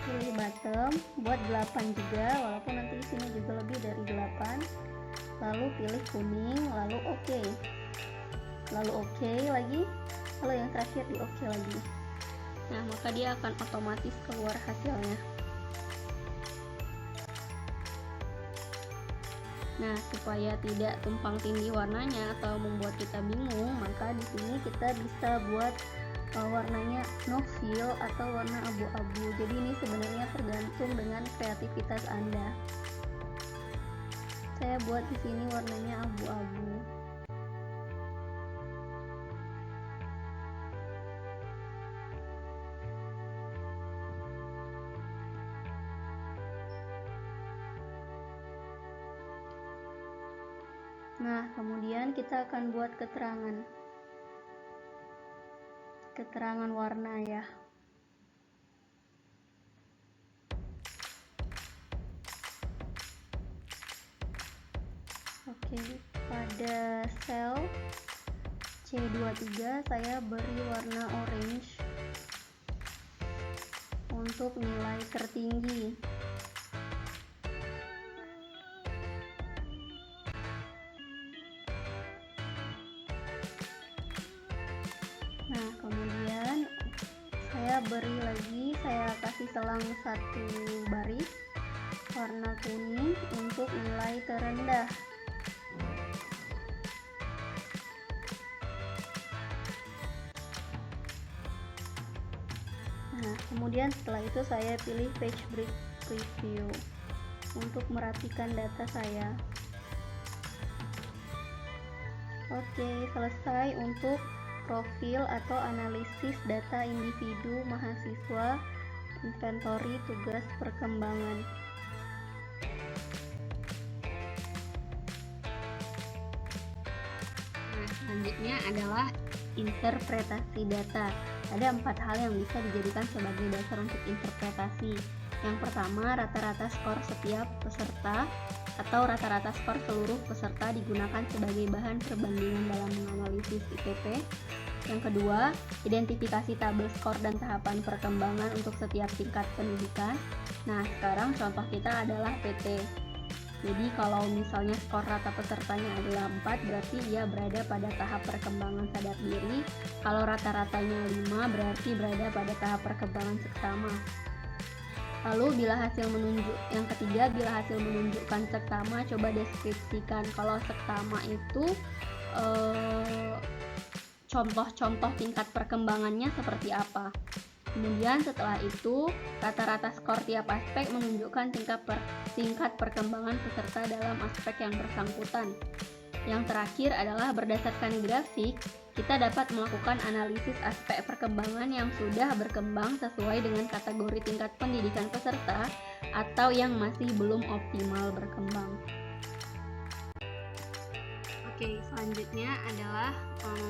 Pilih bottom, buat 8 juga, walaupun nanti isinya juga lebih dari 8. Lalu pilih kuning, lalu oke. Lalu oke lagi, lalu yang terakhir di oke lagi. Nah, maka dia akan otomatis keluar hasilnya. Nah, supaya tidak tumpang tindih warnanya atau membuat kita bingung, maka di sini kita bisa buat warnanya no fill atau warna abu-abu. Jadi ini sebenarnya tergantung dengan kreativitas Anda. Saya buat di sini warnanya abu-abu. Nah, kemudian kita akan buat keterangan warna ya. Oke, pada sel C23 saya beri warna orange untuk nilai tertinggi. Nah, kemudian saya beri lagi, saya kasih selang 1 baris warna kuning untuk nilai terendah. Nah, kemudian setelah itu saya pilih page break preview untuk merapikan data saya. Oke, selesai untuk profil atau analisis data individu mahasiswa inventory tugas perkembangan. Nah, selanjutnya adalah interpretasi data. Ada 4 hal yang bisa dijadikan sebagai dasar untuk interpretasi. Yang pertama, rata-rata skor setiap peserta atau rata-rata skor seluruh peserta digunakan sebagai bahan perbandingan dalam menganalisis IPP. Yang kedua, identifikasi tabel skor dan tahapan perkembangan untuk setiap tingkat pendidikan. Nah, sekarang contoh kita adalah PT. Jadi kalau misalnya skor rata pesertanya adalah 4, berarti dia berada pada tahap perkembangan sadar diri. Kalau rata-ratanya 5, berarti berada pada tahap perkembangan seksama. Lalu yang ketiga, bila hasil menunjukkan seksama, coba deskripsikan. Kalau seksama itu contoh-contoh tingkat perkembangannya seperti apa. Kemudian setelah itu, rata-rata skor tiap aspek menunjukkan tingkat perkembangan peserta dalam aspek yang bersangkutan. Yang terakhir adalah berdasarkan grafik, kita dapat melakukan analisis aspek perkembangan yang sudah berkembang sesuai dengan kategori tingkat pendidikan peserta atau yang masih belum optimal berkembang. Oke, selanjutnya adalah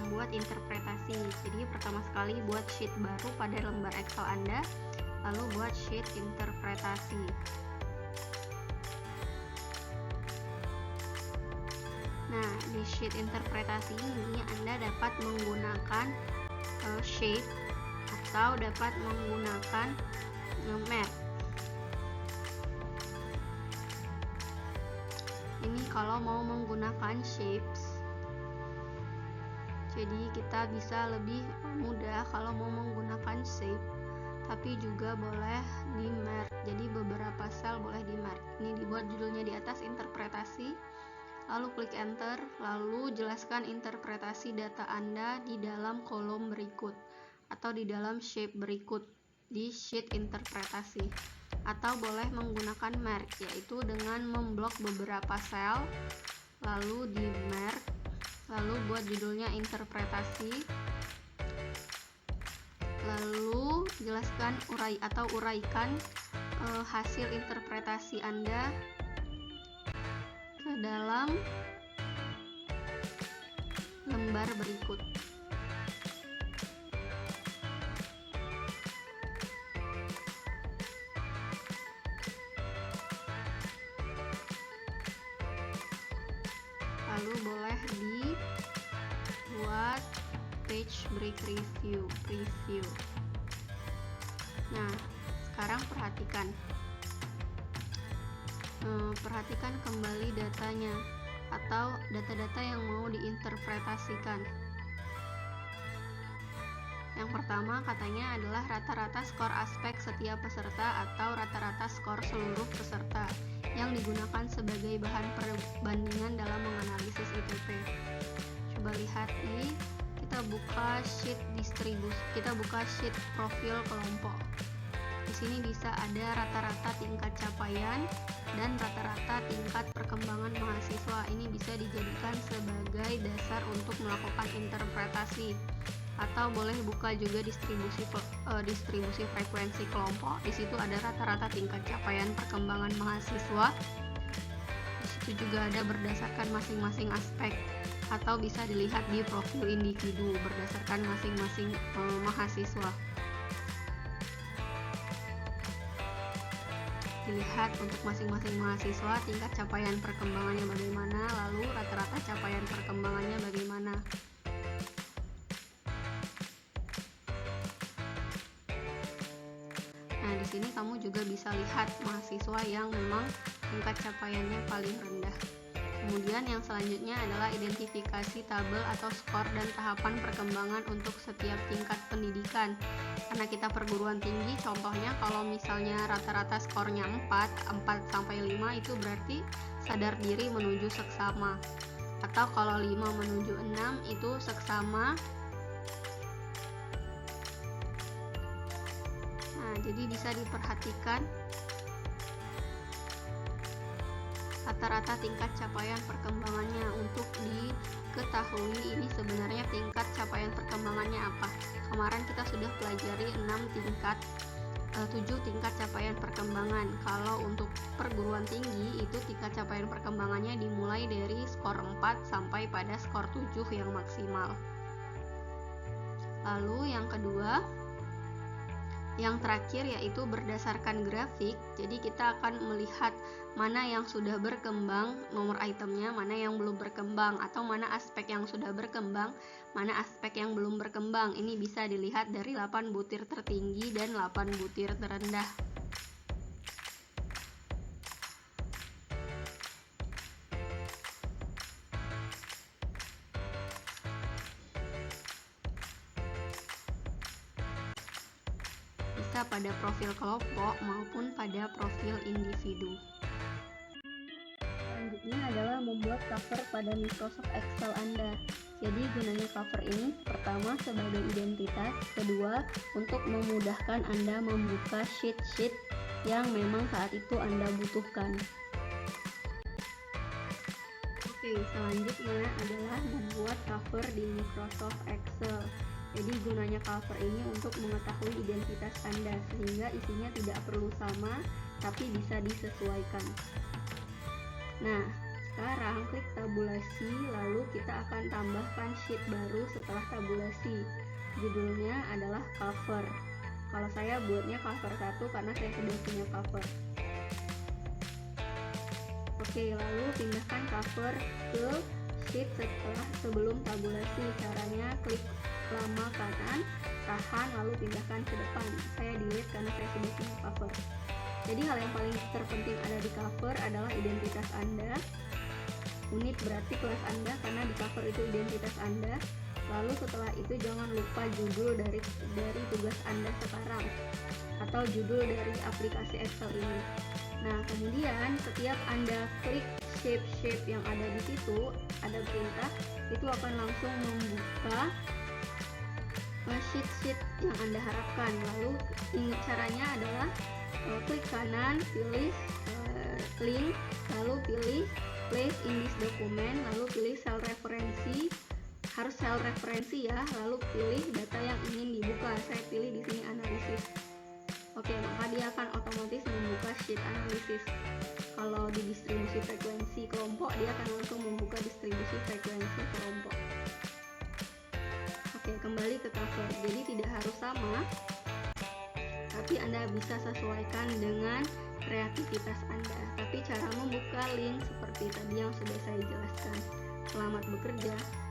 membuat interpretasi. Jadi pertama sekali buat sheet baru pada lembar Excel Anda, lalu buat sheet interpretasi. Nah, di sheet interpretasi ini Anda dapat menggunakan shape atau dapat menggunakan map. Ini kalau mau menggunakan shapes, jadi kita bisa lebih mudah kalau mau menggunakan shape, tapi juga boleh di merge. Jadi beberapa sel boleh di merge. Ini dibuat judulnya di atas interpretasi, lalu klik enter, lalu jelaskan interpretasi data Anda di dalam kolom berikut atau di dalam shape berikut di sheet interpretasi. atau boleh menggunakan merge, yaitu dengan memblok beberapa sel, lalu di merge, lalu buat judulnya interpretasi, lalu jelaskan uraikan hasil interpretasi Anda ke dalam lembar berikut. Lalu boleh dibuat page break preview. Nah, sekarang perhatikan kembali datanya atau data-data yang mau diinterpretasikan. Yang pertama katanya adalah rata-rata skor aspek setiap peserta atau rata-rata skor seluruh peserta yang digunakan sebagai bahan perbandingan dalam menganalisis ITP. Coba lihat nih, kita buka sheet distribusi, kita buka sheet profil kelompok. Di sini bisa ada rata-rata tingkat capaian dan rata-rata tingkat perkembangan mahasiswa. Ini bisa dijadikan sebagai dasar untuk melakukan interpretasi. Atau boleh buka juga distribusi frekuensi kelompok. Di situ ada rata-rata tingkat capaian perkembangan mahasiswa. Di situ juga ada berdasarkan masing-masing aspek, atau bisa dilihat di profil individu berdasarkan masing-masing mahasiswa. Dilihat untuk masing-masing mahasiswa tingkat capaian perkembangannya bagaimana, lalu rata-rata capaian perkembangannya bagaimana. Nah, di sini kamu juga bisa lihat mahasiswa yang memang tingkat capaiannya paling rendah. Kemudian yang selanjutnya adalah identifikasi tabel atau skor dan tahapan perkembangan untuk setiap tingkat pendidikan. Karena kita perguruan tinggi, contohnya kalau misalnya rata-rata skornya 4-5 itu berarti sadar diri menuju seksama. Atau kalau 5 menuju 6 itu seksama. Nah, jadi bisa diperhatikan rata-rata tingkat capaian perkembangannya untuk diketahui ini sebenarnya tingkat capaian perkembangannya apa. Kemarin kita sudah pelajari 7 tingkat capaian perkembangan. Kalau untuk perguruan tinggi itu tingkat capaian perkembangannya dimulai dari skor 4 sampai pada skor 7 yang maksimal. Lalu yang kedua, yang terakhir yaitu berdasarkan grafik. Jadi kita akan melihat mana yang sudah berkembang nomor itemnya, mana yang belum berkembang, atau mana aspek yang sudah berkembang, mana aspek yang belum berkembang. Ini bisa dilihat dari 8 butir tertinggi dan 8 butir terendah. Pada profil kelompok maupun pada profil individu. Selanjutnya adalah membuat cover pada Microsoft Excel Anda. Jadi gunanya cover ini pertama sebagai identitas, kedua untuk memudahkan Anda membuka sheet-sheet yang memang saat itu Anda butuhkan. Oke, selanjutnya adalah membuat cover di Microsoft Excel. Jadi gunanya cover ini untuk mengetahui identitas Anda sehingga isinya tidak perlu sama tapi bisa disesuaikan. Nah, sekarang klik tabulasi, lalu kita akan tambahkan sheet baru setelah tabulasi. Judulnya adalah cover. Kalau saya buatnya cover 1 karena saya sudah punya cover. Oke, lalu pindahkan cover ke sheet sebelum tabulasi. Caranya klik lama kanan, tahan, lalu pindahkan ke depan. Saya delete karena saya sudah punya cover. Jadi hal yang paling terpenting ada di cover adalah identitas Anda. Unit berarti kelas Anda karena di cover itu identitas Anda. Lalu setelah itu jangan lupa judul dari tugas Anda sekarang atau judul dari aplikasi Excel ini. Nah, kemudian setiap Anda klik shape yang ada di situ, ada perintah, itu akan langsung membuka sheet yang Anda harapkan. Lalu caranya adalah klik kanan, pilih link, lalu pilih place in this document, lalu pilih sel referensi, harus sel referensi ya, lalu pilih data yang ingin dibuka. Saya pilih di sini analisis. Oke, maka dia akan otomatis membuka sheet analisis. Kalau di distribusi frekuensi kelompok, dia akan langsung membuka distribusi frekuensi kelompok. Oke, kembali ke cover. Jadi tidak harus sama, tapi Anda bisa sesuaikan dengan kreativitas Anda. Tapi cara membuka link seperti tadi yang sudah saya jelaskan. Selamat bekerja.